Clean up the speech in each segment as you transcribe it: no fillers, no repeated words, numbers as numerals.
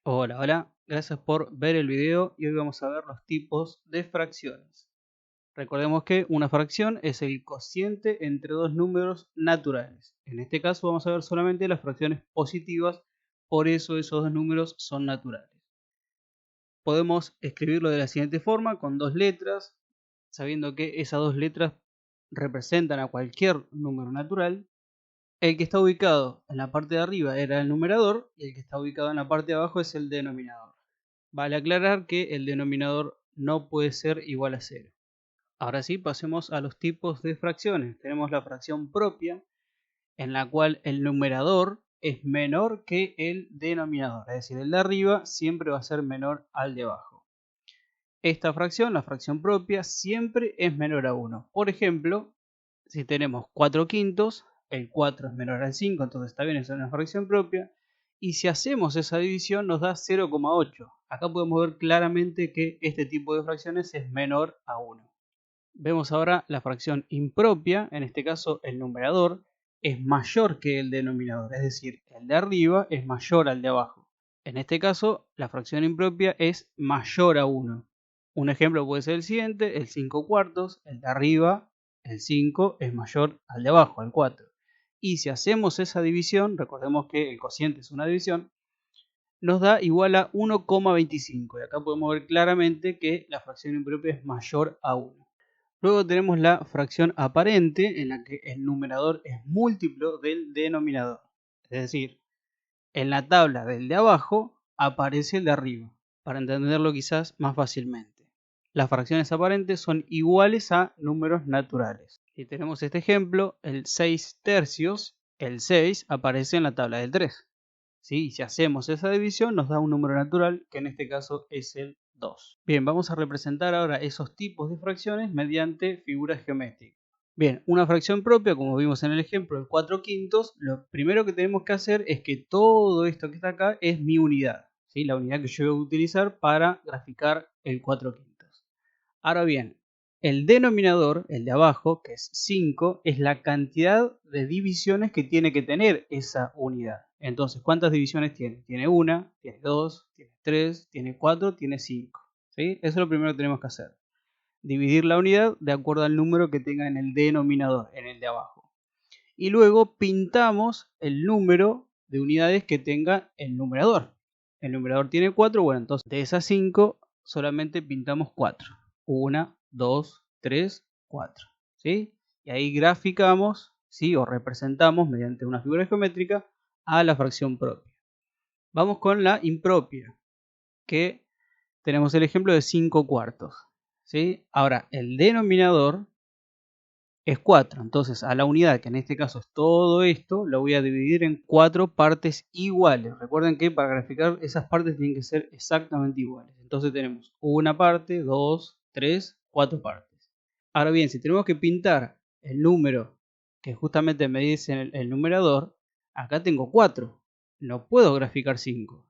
Hola, hola, gracias por ver el video y hoy vamos a ver los tipos de fracciones. Recordemos que una fracción es el cociente entre dos números naturales. En este caso vamos a ver solamente las fracciones positivas, por eso esos dos números son naturales. Podemos escribirlo de la siguiente forma, con dos letras, sabiendo que esas dos letras representan a cualquier número natural. El que está ubicado en la parte de arriba era el numerador y el que está ubicado en la parte de abajo es el denominador. Vale aclarar que el denominador no puede ser igual a 0. Ahora sí, pasemos a los tipos de fracciones. Tenemos la fracción propia, en la cual el numerador es menor que el denominador. Es decir, el de arriba siempre va a ser menor al de abajo. Esta fracción, la fracción propia, siempre es menor a 1. Por ejemplo, si tenemos 4 quintos, el 4 es menor al 5, entonces está bien, es una fracción propia. Y si hacemos esa división nos da 0,8. Acá podemos ver claramente que este tipo de fracciones es menor a 1. Vemos ahora la fracción impropia, en este caso el numerador es mayor que el denominador, es decir, el de arriba es mayor al de abajo. En este caso, la fracción impropia es mayor a 1. Un ejemplo puede ser el siguiente, el 5 cuartos, el de arriba, el 5 es mayor al de abajo, el 4. Y si hacemos esa división, recordemos que el cociente es una división, nos da igual a 1,25. Y acá podemos ver claramente que la fracción impropia es mayor a 1. Luego tenemos la fracción aparente, en la que el numerador es múltiplo del denominador. Es decir, en la tabla del de abajo aparece el de arriba, para entenderlo quizás más fácilmente. Las fracciones aparentes son iguales a números naturales. Si tenemos este ejemplo, el 6 tercios, el 6 aparece en la tabla del 3. ¿Sí? Si hacemos esa división nos da un número natural, que en este caso es el 2. Bien, vamos a representar ahora esos tipos de fracciones mediante figuras geométricas. Bien, una fracción propia, como vimos en el ejemplo, el 4 quintos, lo primero que tenemos que hacer es que todo esto que está acá es mi unidad, ¿sí? La unidad que yo voy a utilizar para graficar el 4 quintos. Ahora bien, el denominador, el de abajo, que es 5, es la cantidad de divisiones que tiene que tener esa unidad. Entonces, ¿cuántas divisiones tiene? Tiene 1, tiene 2, tiene 3, tiene 4, tiene 5. ¿Sí? Eso es lo primero que tenemos que hacer. Dividir la unidad de acuerdo al número que tenga en el denominador, en el de abajo. Y luego pintamos el número de unidades que tenga el numerador. El numerador tiene 4, bueno, entonces de esas 5 solamente pintamos 4. 1, 2, 3, 4. ¿Sí? Y ahí graficamos, ¿sí? O representamos mediante una figura geométrica a la fracción propia. Vamos con la impropia, que tenemos el ejemplo de 5 cuartos. ¿Sí? Ahora, el denominador es 4. Entonces, a la unidad, que en este caso es todo esto, lo voy a dividir en 4 partes iguales. Recuerden que para graficar esas partes tienen que ser exactamente iguales. Entonces tenemos una parte, 2, 3, 4 partes. Ahora bien, si tenemos que pintar el número que justamente me dice el numerador, acá tengo 4. No puedo graficar 5.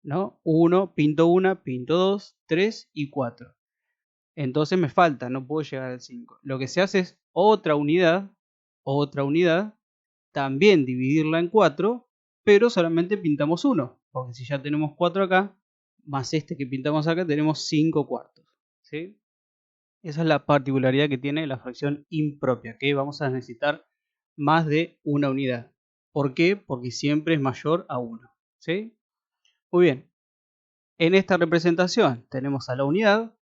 ¿No? 1, pinto 1, pinto 2, 3 y 4. Entonces me falta, no puedo llegar al 5. Lo que se hace es otra unidad, también dividirla en 4, pero solamente pintamos 1. Porque si ya tenemos 4 acá, más este que pintamos acá, tenemos 5 cuartos. ¿Sí? Esa es la particularidad que tiene la fracción impropia, que vamos a necesitar más de una unidad. ¿Por qué? Porque siempre es mayor a 1. ¿Sí? Muy bien. En esta representación tenemos a la unidad,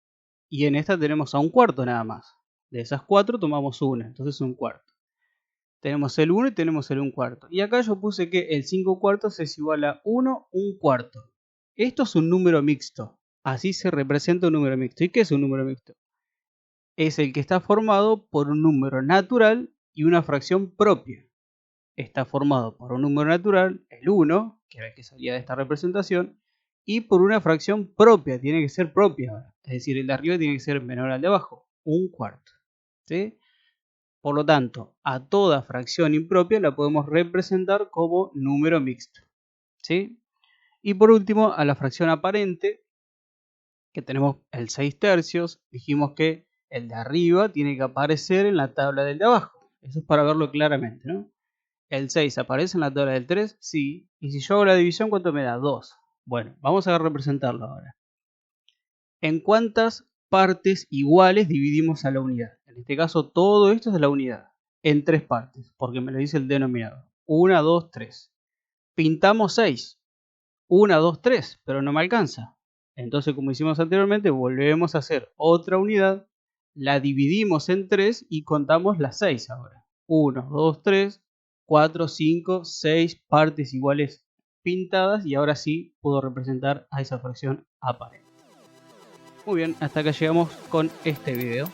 y en esta tenemos a un cuarto nada más. De esas 4 tomamos una, entonces un cuarto. Tenemos el 1 y tenemos el 1 cuarto. Y acá yo puse que el 5 cuartos es igual a 1, 1 cuarto. Esto es un número mixto. Así se representa un número mixto. ¿Y qué es un número mixto? Es el que está formado por un número natural y una fracción propia. Está formado por un número natural, el 1, que era el que salía de esta representación, y por una fracción propia, tiene que ser propia ahora. Es decir, el de arriba tiene que ser menor al de abajo, un cuarto. ¿Sí? Por lo tanto, a toda fracción impropia la podemos representar como número mixto. ¿Sí? Y por último, a la fracción aparente, que tenemos el 6 tercios, dijimos que el de arriba tiene que aparecer en la tabla del de abajo. Eso es para verlo claramente, ¿no? El 6 aparece en la tabla del 3, sí. Y si yo hago la división, ¿cuánto me da? 2. Bueno, vamos a representarlo ahora. ¿En cuántas partes iguales dividimos a la unidad? En este caso, todo esto es la unidad. En 3 partes, porque me lo dice el denominador. 1, 2, 3. Pintamos 6. 1, 2, 3, pero no me alcanza. Entonces, como hicimos anteriormente, volvemos a hacer otra unidad. La dividimos en 3 y contamos las 6 ahora. 1, 2, 3, 4, 5, 6 partes iguales pintadas y ahora sí puedo representar a esa fracción aparente. Muy bien, hasta acá llegamos con este video.